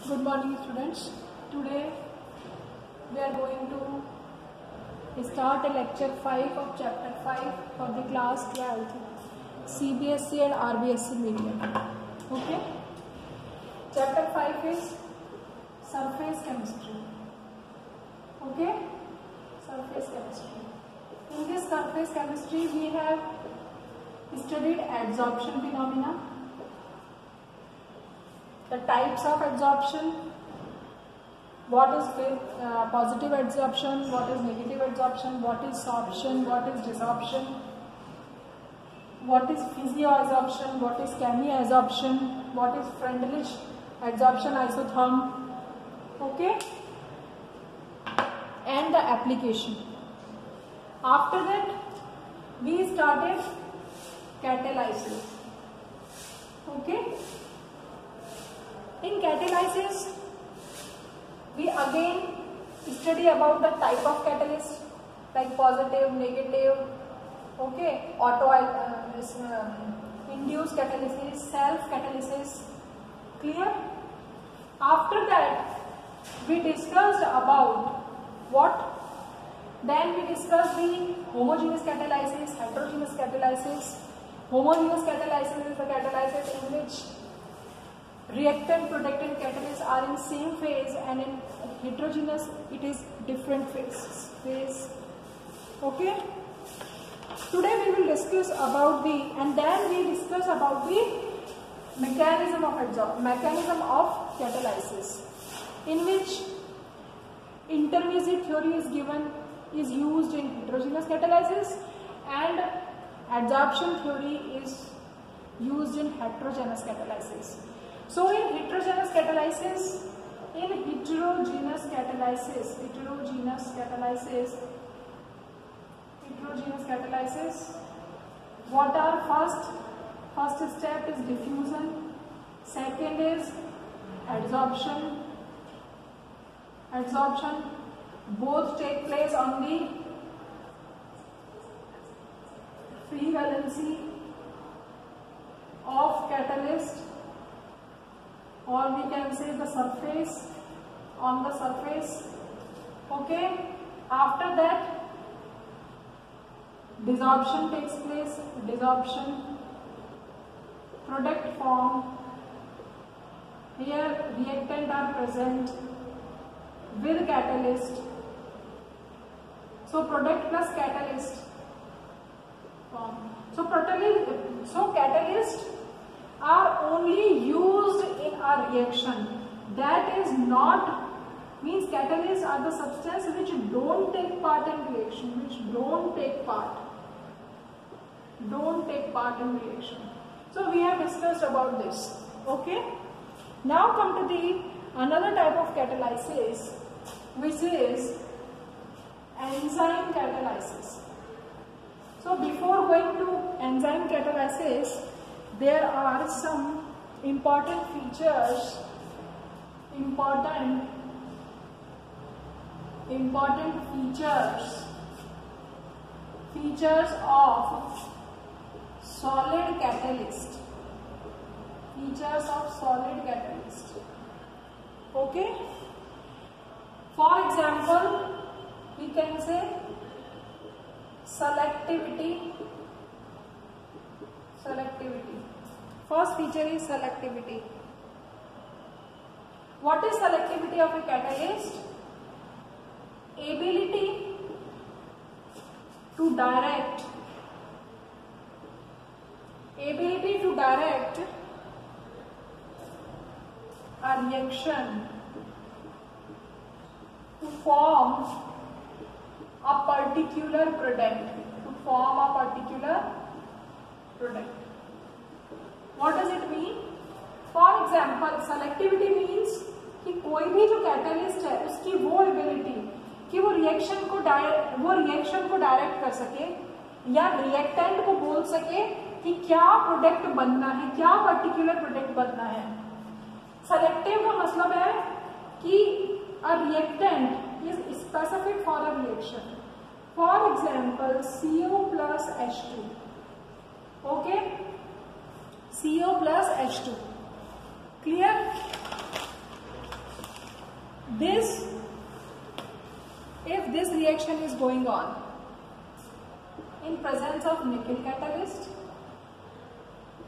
Good morning students. Today we are going to start a lecture 5 of chapter 5 for the class 12th CBSE and RBSE medium. Okay. Chapter 5 is surface chemistry. Okay. Surface chemistry. In this surface chemistry we have studied adsorption phenomena, the types of adsorption, what is positive adsorption, what is negative adsorption, what is sorption, what is desorption, what is physioadsorption, what is chemiadsorption, what is Freundlich adsorption isotherm, okay, and the application. After that we started catalysis. Okay. In catalysis, we again study about the type of catalyst, like positive, negative, okay, induced catalysis, self catalysis. Clear? After that, we discussed about what? Then we discussed the homogeneous catalysis, heterogeneous catalysis. Homogeneous catalysis is the catalysis in which reactant, productant, catalysts are in same phase, and in heterogeneous it is different phase. Okay. Today we will discuss about and then we discuss about the mechanism of catalysis, in which intermediate theory is used in heterogeneous catalysis and adsorption theory is used in heterogeneous catalysis. So in heterogeneous catalysis, what are first step is diffusion, second is adsorption. Both take place on the free valency of catalyst, or we can say the surface, on the surface. Okay. After that desorption takes place, product form. Here reactant are present with catalyst, so product plus catalyst form. So catalyst are only used in a reaction. That is not means catalysts are the substance which don't take part in reaction, So we have discussed about this. Okay. Now come to the another type of catalysis, which is enzyme catalysis. So before going to enzyme catalysis, there are some important features of solid catalyst. Okay. For example, we can say selectivity. First feature is selectivity. What is selectivity of a catalyst? Ability to direct a reaction to form a particular product. What does it mean? For example, selectivity means कि कोई भी जो catalyst है उसकी वो ability कि वो reaction को डायरेक्ट कर सके या रिएक्टेंट को बोल सके कि क्या प्रोडक्ट बनना है, क्या पर्टिकुलर प्रोडक्ट बनना है. सेलेक्टिव का मतलब है कि a reactant is specific for a reaction. For example, CO plus H2. Okay, CO plus H2. Clear? This, if this reaction is going on in presence of nickel catalyst,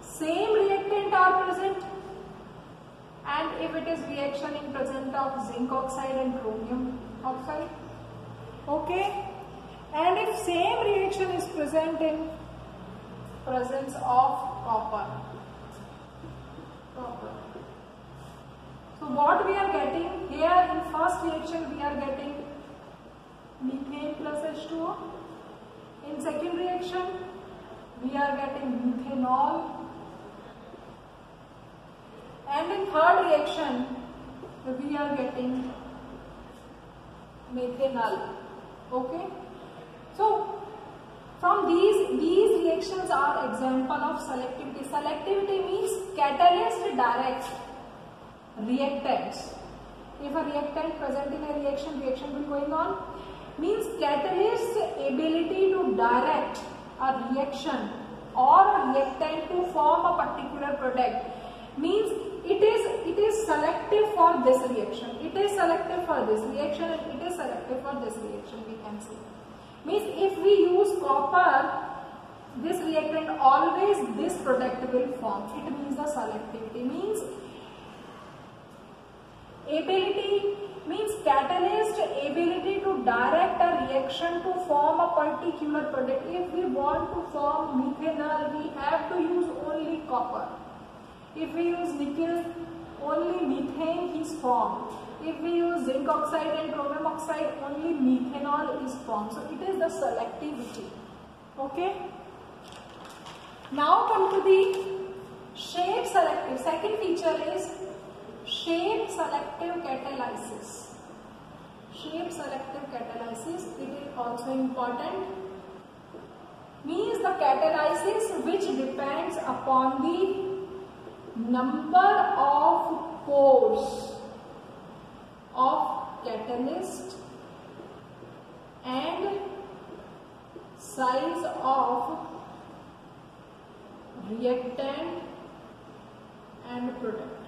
same reactant are present, and if it is reaction in presence of zinc oxide and chromium oxide, okay, and if same reaction is present in presence of copper. So what we are getting here in first reaction, we are getting methane plus H2O. In second reaction, we are getting methanol. And in third reaction, we are getting methanol. Okay. So from these reactions are example of selectivity. Selectivity means catalyst direct reactants. If a reactant present in a reaction will going on, means catalyst's ability to direct a reaction or a reactant to form a particular product, means it is selective for this reaction, it is selective for this reaction, and it is selective for this reaction, we can say. Means if we use copper, this reactant always this product will form. It means the selectivity. Means ability, means catalyst ability to direct a reaction to form a particular product. If we want to form methanol, we have to use only copper. If we use nickel, only methane is formed. If we use zinc oxide and chromium oxide, only methanol is formed. So it is the selectivity. Okay. Now come to the shape selective. Second feature is shape selective catalysis. Shape selective catalysis, it is also important. Means the catalysis which depends upon the number of pores of catalyst and size of reactant and product.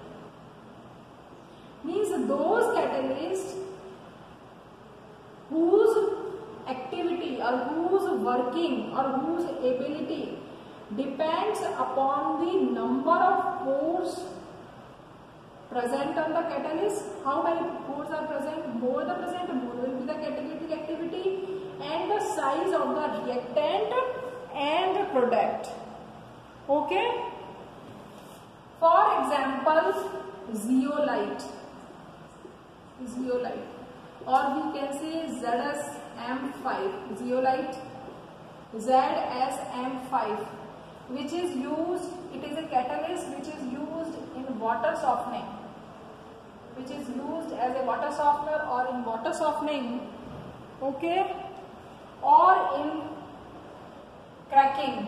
Means those catalysts whose activity or whose working or whose ability depends upon the number of pores present on the catalyst. How many pores are present? More the present, more will be the catalytic activity, and the size of the reactant and the product. Okay. For example, zeolite, or we can say ZSM5, zeolite, ZSM5, which is used, it is a catalyst which is used in water softening, which is used as a water softener or in water softening, okay, or in cracking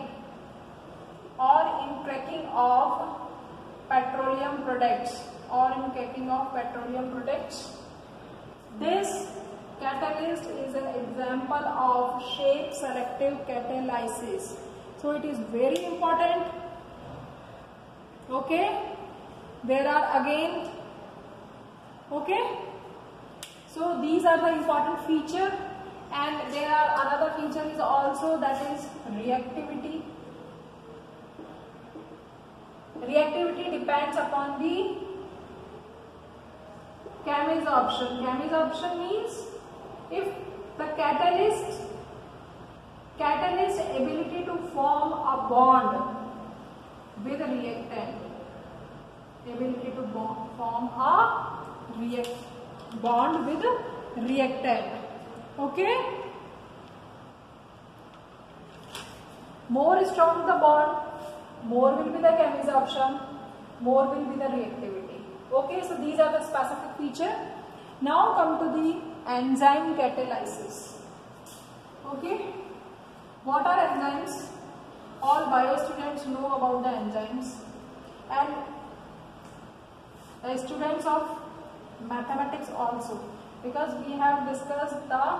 of petroleum products, This catalyst is an example of shape selective catalysis. So it is very important. Okay. There are again. Okay. So these are the important feature, and there are another feature is also, that is reactivity. Reactivity depends upon the chemisorption. Chemisorption means if the catalyst ability to form a bond with a reactant, bond with a reactant. Okay. More strong the bond, more will be the chemisorption, more will be the reactivity. Okay, so these are the specific feature. Now come to the enzyme catalysis. Okay, what are enzymes? All bio students know about the enzymes, and students of mathematics also, because we have discussed the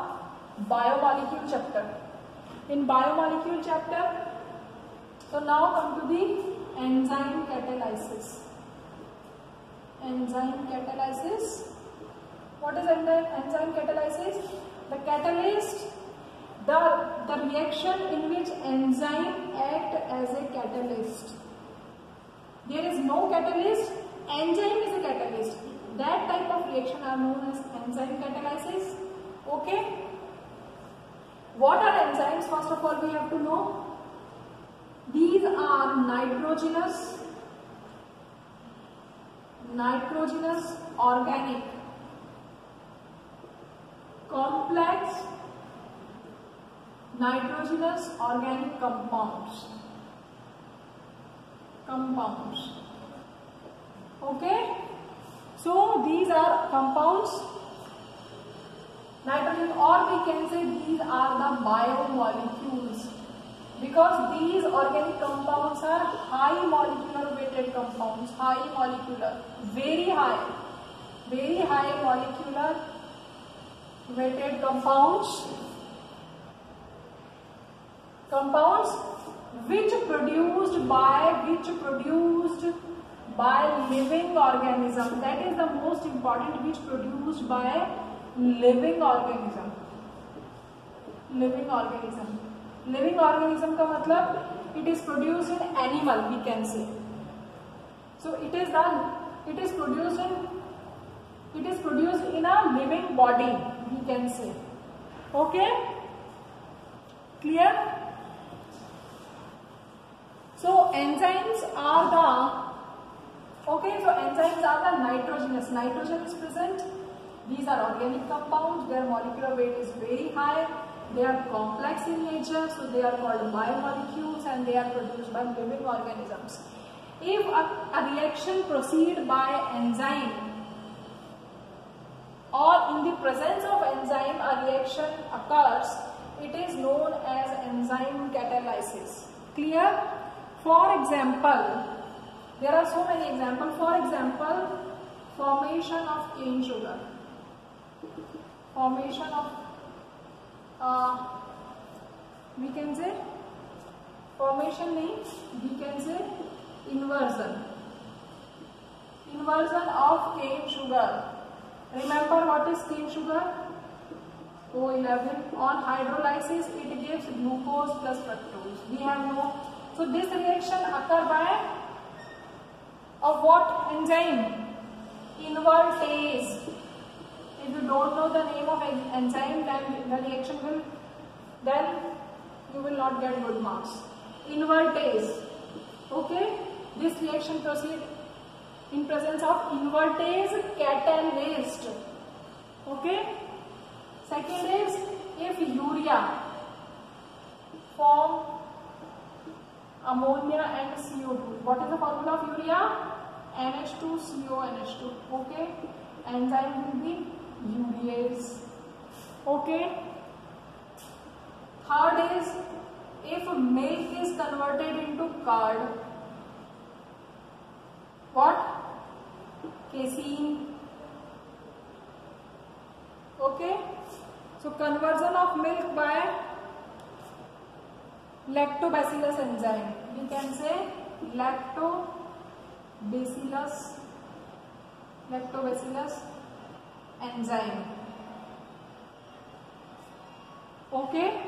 biomolecule chapter. In biomolecule chapter, so now come to the enzyme catalysis. Enzyme catalysis. What is enzyme catalysis? The catalyst, the reaction in which enzyme act as a catalyst. There is no catalyst, enzyme is a catalyst. That type of reaction are known as enzyme catalysis. Okay. What are enzymes? First of all, we have to know. These are nitrogenous organic complex nitrogenous organic compounds. Okay, so these are compounds, nitrogen, or we can say these are the biomolecules, because these organic compounds are high molecular weighted compounds, very high molecular weighted compounds which produced by living organism. That is the most important, which produced by living organism. Living organism का मतलब it is produced in animal, we can say. So it is produced in a living body, we can say. Okay, clear? So enzymes are the nitrogenous. Nitrogen is present. These are organic compounds. Their molecular weight is very high. They are complex in nature, so they are called biomolecules, and they are produced by living organisms. If a reaction proceeds by enzyme, or in the presence of enzyme a reaction occurs, it is known as enzyme catalysis. Clear? For example, there are so many examples. For example, formation of cane sugar. We can say formation means we can say inversion of cane sugar. Remember what is cane sugar? O11. On hydrolysis it gives glucose plus fructose. We have no. So this reaction occur by of what enzyme? Invertase. If you don't know the name of enzyme, then the reaction will, then you will not get good marks. Invertase. Okay, this reaction proceeds in presence of invertase catalyst. Okay. Second is if urea form ammonia and CO2. What is the formula of urea? NH2CONH2. Okay. Enzyme will be urease. Okay. Third is if milk is converted into curd. What? Casein. Okay. So conversion of milk by lactobacillus enzyme. We can say lactobacillus enzyme. Okay.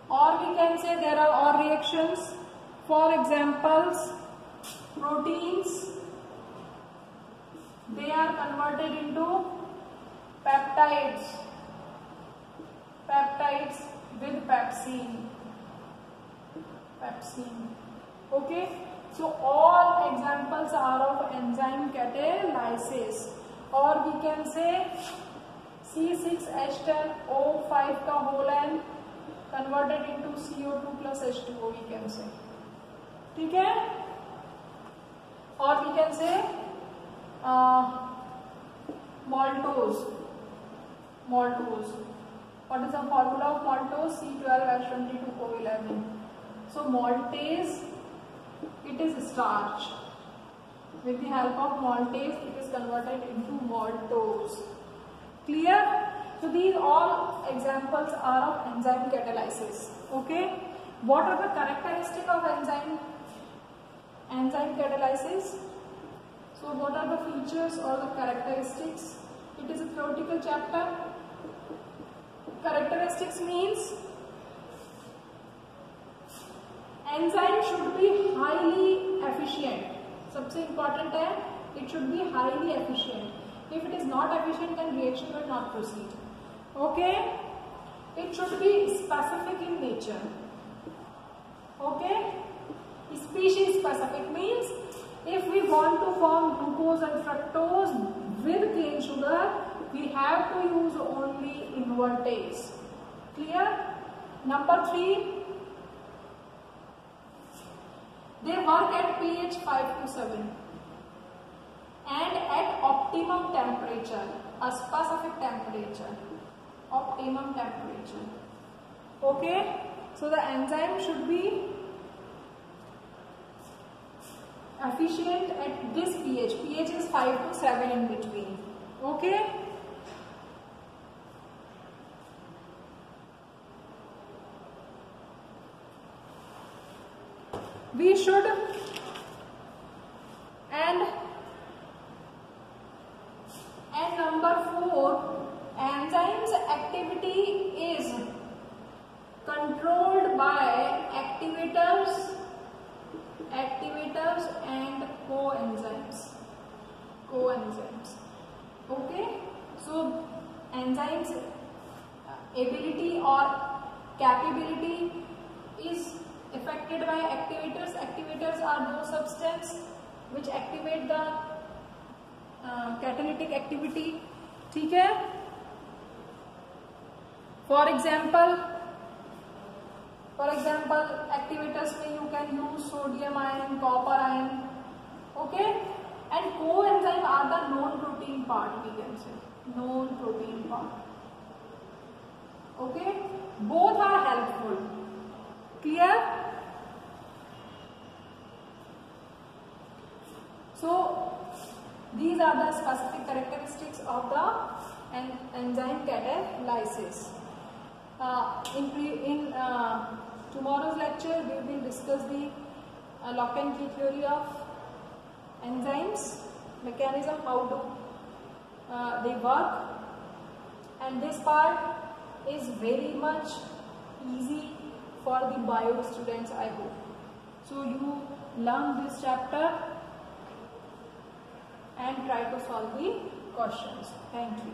Or we can say there are all reactions. For examples, proteins, they are converted into peptides with pepsine. Okay, so all examples are of enzyme catalysis. Or we can say C6H10O5 का whole n converted into CO2 plus H2O, we can say. ठीक है? Or we can say maltose. What is the formula of maltose? C12H22O11. So maltase, it is starch. With the help of maltase, it is converted into maltose. Clear? So these all examples are of enzyme catalysis. Okay. What are the characteristics of enzyme catalysis? So what are the features or the characteristics? It is a theoretical chapter. Characteristics means enzyme should be highly efficient. सबसे important है, it should be highly efficient. If it is not efficient, then reaction will not proceed. Okay? It should be specific in nature. Okay? Species specific means if we want to form glucose and fructose with cane sugar, we have to use only invertase. Clear? Number 3, they work at pH 5 to 7 and at optimum temperature, a specific temperature, optimum temperature. Okay? So the enzyme should be efficient at this pH. pH is 5 to 7 in between. Okay? We should, and number 4, enzymes activity is controlled by activators and coenzymes. Okay, so enzymes ability or capability is affected by activators. Activators are those substances which activate the catalytic activity. ठीक है? For example, activators में you can use sodium ion, copper ion. Okay? And coenzyme are the non-protein part, we can say. Non-protein part. Okay? Both are helpful. Clear? So these are the specific characteristics of the enzyme catalysis. In tomorrow's lecture, we will discuss the lock and key theory of enzymes, mechanism, how do they work, and this part is very much easy for the bio students, I hope. So you learn this chapter and try to solve the questions. Thank you.